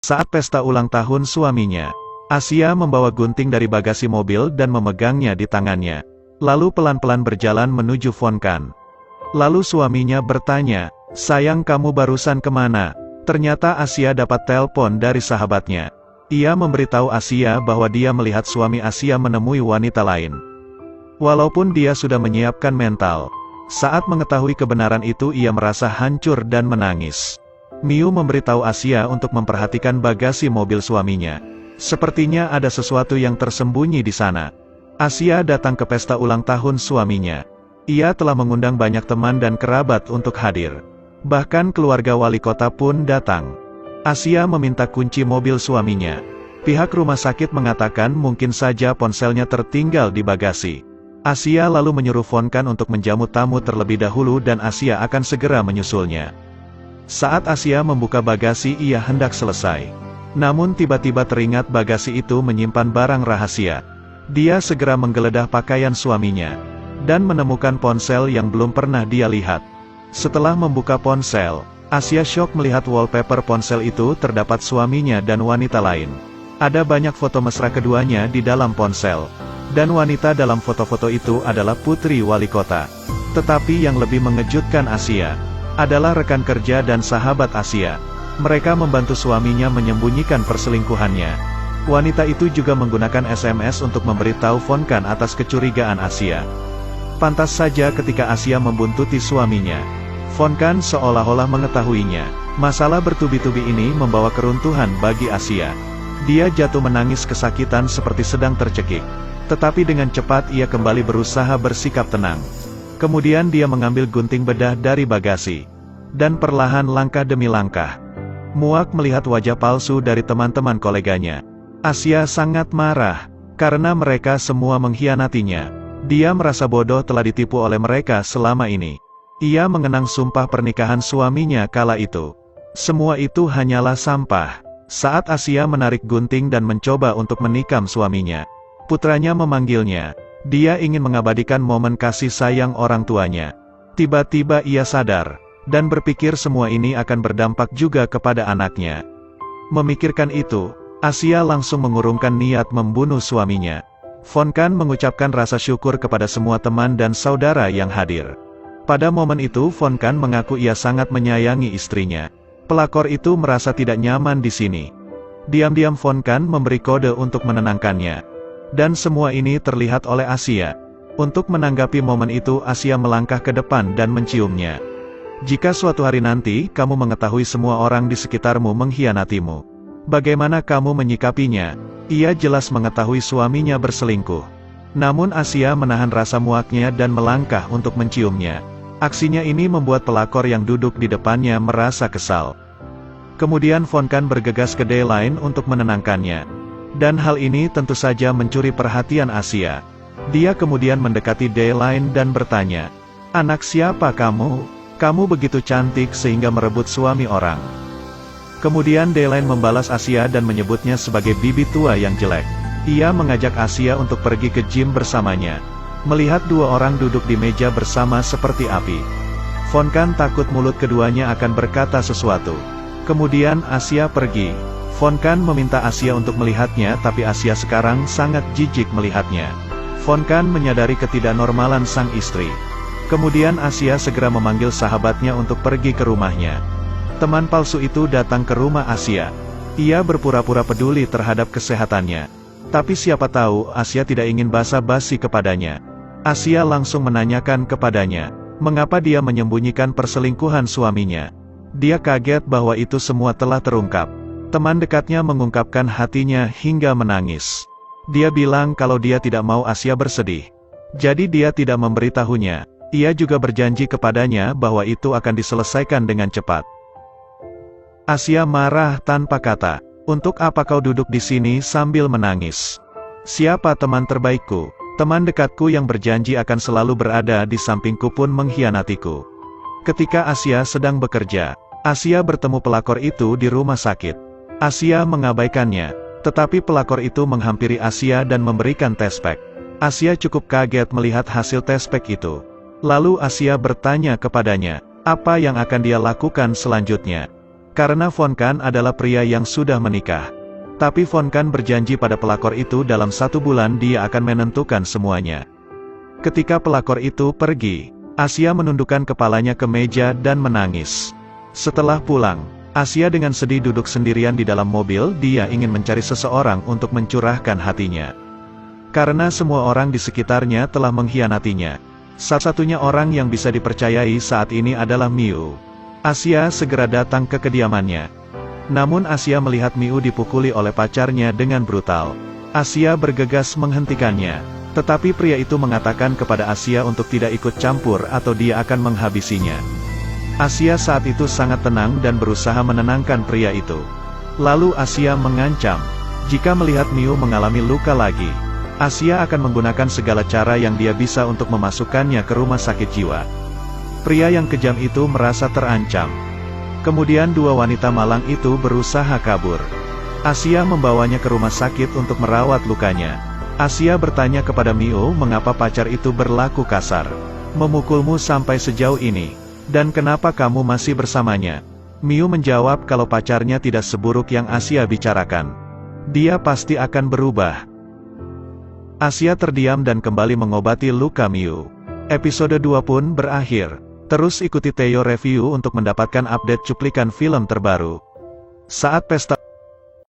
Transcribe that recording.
Saat pesta ulang tahun suaminya, Asia membawa gunting dari bagasi mobil dan memegangnya di tangannya. Lalu pelan-pelan berjalan menuju Fonkan. Lalu suaminya bertanya, "Sayang, kamu barusan kemana?" Ternyata Asia dapat telepon dari sahabatnya. Ia memberitahu Asia bahwa dia melihat suami Asia menemui wanita lain. Walaupun dia sudah menyiapkan mental, saat mengetahui kebenaran itu ia merasa hancur dan menangis. Miu memberitahu Asia untuk memperhatikan bagasi mobil suaminya. Sepertinya ada sesuatu yang tersembunyi di sana. Asia datang ke pesta ulang tahun suaminya. Ia telah mengundang banyak teman dan kerabat untuk hadir. Bahkan keluarga wali kota pun datang. Asia meminta kunci mobil suaminya. Pihak rumah sakit mengatakan mungkin saja ponselnya tertinggal di bagasi. Asia lalu menyuruh Fonkan untuk menjamu tamu terlebih dahulu dan Asia akan segera menyusulnya. Saat Asia membuka bagasi ia hendak selesai. Namun tiba-tiba teringat bagasi itu menyimpan barang rahasia. Dia segera menggeledah pakaian suaminya dan menemukan ponsel yang belum pernah dia lihat. Setelah membuka ponsel, Asia syok melihat wallpaper ponsel itu terdapat suaminya dan wanita lain. Ada banyak foto mesra keduanya di dalam ponsel. Dan wanita dalam foto-foto itu adalah putri wali kota. Tetapi yang lebih mengejutkan Asia adalah rekan kerja dan sahabat Asia. Mereka membantu suaminya menyembunyikan perselingkuhannya. Wanita itu juga menggunakan SMS untuk memberitahu Fonkan atas kecurigaan Asia. Pantas saja ketika Asia membuntuti suaminya, Fonkan seolah-olah mengetahuinya. Masalah bertubi-tubi ini membawa keruntuhan bagi Asia. Dia jatuh menangis kesakitan seperti sedang tercekik. Tetapi dengan cepat ia kembali berusaha bersikap tenang. Kemudian dia mengambil gunting bedah dari bagasi. Dan perlahan langkah demi langkah. Muak melihat wajah palsu dari teman-teman koleganya. Asia sangat marah, karena mereka semua mengkhianatinya. Dia merasa bodoh telah ditipu oleh mereka selama ini. Ia mengenang sumpah pernikahan suaminya kala itu. Semua itu hanyalah sampah. Saat Asia menarik gunting dan mencoba untuk menikam suaminya, putranya memanggilnya. Dia ingin mengabadikan momen kasih sayang orang tuanya. Tiba-tiba ia sadar, dan berpikir semua ini akan berdampak juga kepada anaknya. Memikirkan itu, Asia langsung mengurungkan niat membunuh suaminya. Fonkan mengucapkan rasa syukur kepada semua teman dan saudara yang hadir. Pada momen itu Fonkan mengaku ia sangat menyayangi istrinya. Pelakor itu merasa tidak nyaman di sini. Diam-diam Fonkan memberi kode untuk menenangkannya. Dan semua ini terlihat oleh Asia. Untuk menanggapi momen itu Asia melangkah ke depan dan menciumnya. Jika suatu hari nanti kamu mengetahui semua orang di sekitarmu mengkhianatimu, bagaimana kamu menyikapinya? Ia jelas mengetahui suaminya berselingkuh. Namun Asia menahan rasa muaknya dan melangkah untuk menciumnya. Aksinya ini membuat pelakor yang duduk di depannya merasa kesal. Kemudian Fonkan bergegas ke Dayline untuk menenangkannya. Dan hal ini tentu saja mencuri perhatian Asia. Dia kemudian mendekati Dayline dan bertanya, "Anak siapa kamu? Kamu begitu cantik sehingga merebut suami orang." Kemudian Dayline membalas Asia dan menyebutnya sebagai bibi tua yang jelek. Ia mengajak Asia untuk pergi ke gym bersamanya. Melihat dua orang duduk di meja bersama seperti api, Fonkan takut mulut keduanya akan berkata sesuatu. Kemudian Asia pergi. Fonkan meminta Asia untuk melihatnya, tapi Asia sekarang sangat jijik melihatnya. Fonkan menyadari ketidaknormalan sang istri. Kemudian Asia segera memanggil sahabatnya untuk pergi ke rumahnya. Teman palsu itu datang ke rumah Asia. Ia berpura-pura peduli terhadap kesehatannya. Tapi siapa tahu Asia tidak ingin basa-basi kepadanya. Asia langsung menanyakan kepadanya, mengapa dia menyembunyikan perselingkuhan suaminya. Dia kaget bahwa itu semua telah terungkap. Teman dekatnya mengungkapkan hatinya hingga menangis. Dia bilang kalau dia tidak mau Asia bersedih. Jadi dia tidak memberitahunya. Ia juga berjanji kepadanya bahwa itu akan diselesaikan dengan cepat. Asia marah tanpa kata. "Untuk apa kau duduk di sini sambil menangis? Siapa teman terbaikku? Teman dekatku yang berjanji akan selalu berada di sampingku pun mengkhianatiku." Ketika Asia sedang bekerja, Asia bertemu pelakor itu di rumah sakit. Asia mengabaikannya, tetapi pelakor itu menghampiri Asia dan memberikan tespek. Asia cukup kaget melihat hasil tespek itu. Lalu Asia bertanya kepadanya, apa yang akan dia lakukan selanjutnya. Karena Von Kan adalah pria yang sudah menikah. Tapi Von Kan berjanji pada pelakor itu dalam 1 bulan dia akan menentukan semuanya. Ketika pelakor itu pergi, Asia menundukkan kepalanya ke meja dan menangis. Setelah pulang, Asia dengan sedih duduk sendirian di dalam mobil. Dia ingin mencari seseorang untuk mencurahkan hatinya. Karena semua orang di sekitarnya telah mengkhianatinya. Satu-satunya orang yang bisa dipercayai saat ini adalah Miu. Asia segera datang ke kediamannya. Namun Asia melihat Miu dipukuli oleh pacarnya dengan brutal. Asia bergegas menghentikannya. Tetapi pria itu mengatakan kepada Asia untuk tidak ikut campur atau dia akan menghabisinya. Asia saat itu sangat tenang dan berusaha menenangkan pria itu. Lalu Asia mengancam, jika melihat Miu mengalami luka lagi, Asia akan menggunakan segala cara yang dia bisa untuk memasukkannya ke rumah sakit jiwa. Pria yang kejam itu merasa terancam. Kemudian 2 wanita malang itu berusaha kabur. Asia membawanya ke rumah sakit untuk merawat lukanya. Asia bertanya kepada Miu mengapa pacar itu berlaku kasar, memukulmu sampai sejauh ini. Dan kenapa kamu masih bersamanya? Miu menjawab kalau pacarnya tidak seburuk yang Asia bicarakan. Dia pasti akan berubah. Asia terdiam dan kembali mengobati luka Miu. Episode 2 pun berakhir. Terus ikuti Theo Review untuk mendapatkan update cuplikan film terbaru. Saat pesta